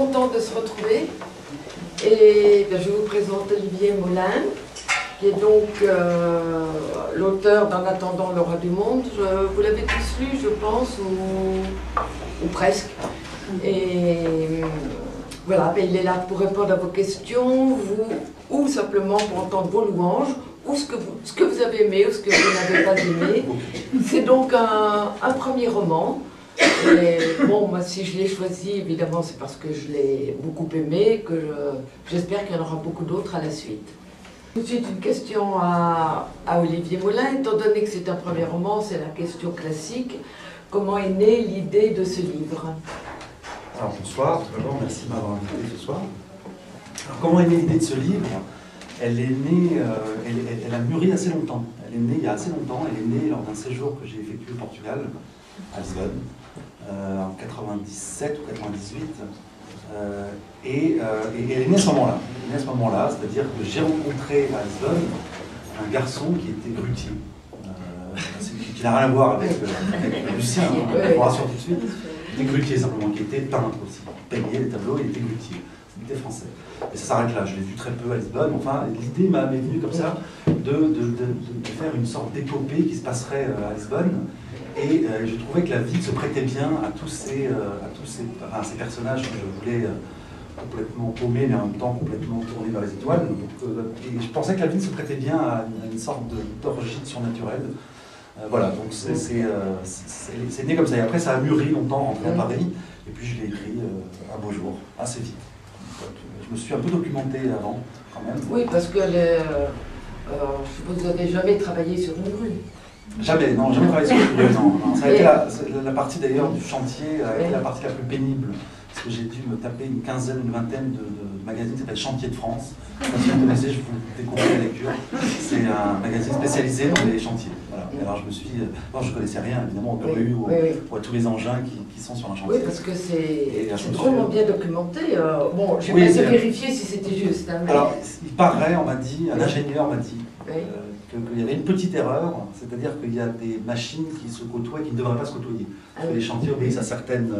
contente de se retrouver. Et je vous présente Olivier Molin, qui est donc l'auteur d'En attendant le roi du monde. Vous l'avez tous lu, je pense, ou presque. Et voilà, il est là pour répondre à vos questions, ou simplement pour entendre vos louanges, ou ce que vous avez aimé, ou ce que vous n'avez pas aimé. C'est donc un premier roman. Et bon, moi, si je l'ai choisi, évidemment, c'est parce que je l'ai beaucoup aimé, que j'espère qu'il y en aura beaucoup d'autres à la suite. Tout de suite, une question à Olivier Molin. Étant donné que c'est un premier roman, c'est la question classique. Comment est née l'idée de ce livre? Alors, bonsoir, tout d'abord, merci de m'avoir invité ce soir. Alors, comment est née l'idée de ce livre? Elle est née, elle a mûri assez longtemps. Elle est née il y a assez longtemps. Elle est née lors d'un séjour que j'ai effectué au Portugal, à Lisbonne, en 97 ou 98. Et elle est née à ce moment-là. C'est-à-dire que j'ai rencontré à Lisbonne un garçon qui était grutier. Qui n'a rien à voir avec Lucien, on vous rassure tout de suite. Il était grutier simplement, qui était peintre aussi. Il peignait les tableaux, il était grutier. Il était français. Et ça s'arrête là, je l'ai vu très peu à Lisbonne. Enfin, l'idée m'est venue comme ça de faire une sorte d'épopée qui se passerait à Lisbonne. Et je trouvais que la ville se prêtait bien à tous ces personnages que je voulais complètement paumés, mais en même temps complètement tournés vers les étoiles. Et je pensais que la ville se prêtait bien à une sorte d'origine surnaturelle. Voilà, donc c'est né comme ça. Et après, ça a mûri longtemps, rentré à Paris. Et puis, je l'ai écrit un beau jour, assez vite. Je me suis un peu documenté avant, quand même. Oui, parce que je suppose que vous n'avez jamais travaillé sur une grue. Jamais, non, jamais travaillé sur une grue, non. Ça a été la partie d'ailleurs du chantier, a été la partie la plus pénible. Parce que j'ai dû me taper une vingtaine de magazines qui s'appelle Chantier de France. Si vous connaissez, je vous découvre la lecture. C'est un magazine spécialisé dans les chantiers. Voilà. Et alors je me suis dit, non, je ne connaissais rien évidemment aux grues ou à tous les engins qui sont sur un chantier. Oui, parce que c'est drôlement bien documenté. Bon, j'ai pas essayé de vérifier si c'était juste. Hein, mais... Alors, il paraît, on m'a dit, un ingénieur m'a dit, qu'il y avait une petite erreur, c'est-à-dire qu'il y a des machines qui se côtoient et qui ne devraient pas se côtoyer. Parce que les chantiers obéissent à certaines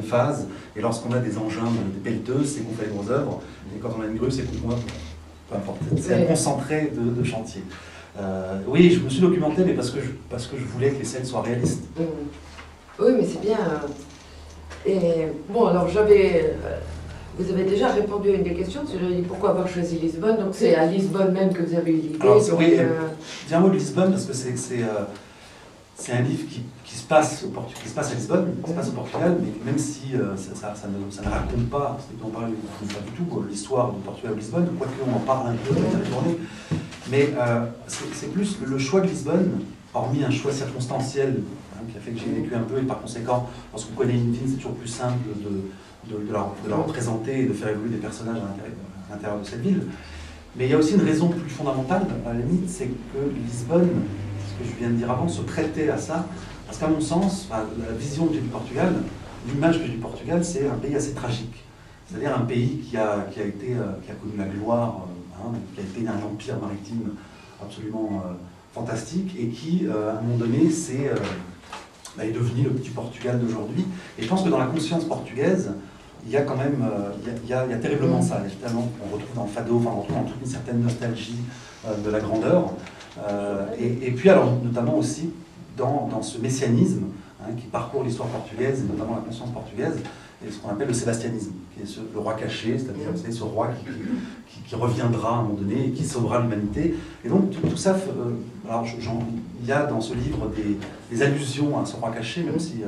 phases, et lorsqu'on a des engins, des pelleteuses, c'est qu'on fait les grosses œuvres, et quand on a une grue, c'est qu'on peu importe, c'est un concentré de chantier. Oui, je me suis documenté, mais parce que je voulais que les scènes soient réalistes. Oui, mais c'est bien. Et bon, alors vous avez déjà répondu à une des questions, j'avais dit pourquoi avoir choisi Lisbonne, donc c'est à Lisbonne même que vous avez eu l'idée. Alors oui, dis un mot de Lisbonne, parce que c'est un livre qui se passe à Lisbonne, qui se passe au Portugal, mais même si ça ne raconte pas, on parle pas du tout l'histoire du Portugal ou Lisbonne, quoique on en parle un peu dans la tournée, mais c'est plus le choix de Lisbonne, hormis un choix circonstanciel, qui a fait que j'ai vécu un peu, et par conséquent, lorsqu'on connaît une ville, c'est toujours plus simple de la représenter et de faire évoluer des personnages à l'intérieur de cette ville. Mais il y a aussi une raison plus fondamentale, à la limite, c'est que Lisbonne, ce que je viens de dire avant, se prêtait à ça, parce qu'à mon sens, la vision que j'ai du Portugal, l'image que j'ai du Portugal, c'est un pays assez tragique. C'est-à-dire un pays qui a connu la gloire, qui a été un empire maritime absolument fantastique, et qui, à un moment donné, est devenu le petit Portugal d'aujourd'hui. Et je pense que dans la conscience portugaise, il y a quand même, il y a terriblement ça. Évidemment, on retrouve dans le fado, on retrouve dans toute une certaine nostalgie de la grandeur. Et puis alors, notamment aussi, dans ce messianisme qui parcourt l'histoire portugaise, et notamment la conscience portugaise, et ce qu'on appelle le sébastianisme, qui est le roi caché, c'est-à-dire ce roi qui reviendra à un moment donné et qui sauvera l'humanité. Et donc tout ça, alors il y a dans ce livre des allusions à ce roi caché, même si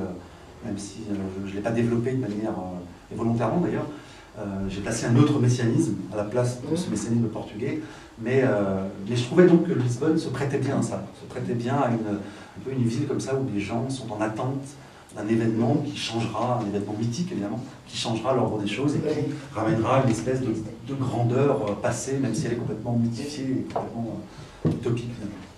je ne l'ai pas développé de manière, et volontairement d'ailleurs. J'ai placé un autre messianisme à la place de ce messianisme portugais, mais je trouvais donc que Lisbonne se prêtait bien à ça, se prêtait bien à un peu une ville comme ça où les gens sont en attente d'un événement qui changera, un événement mythique évidemment, qui changera l'ordre des choses et qui ramènera une espèce de grandeur passée, même si elle est complètement mythifiée et complètement utopique finalement.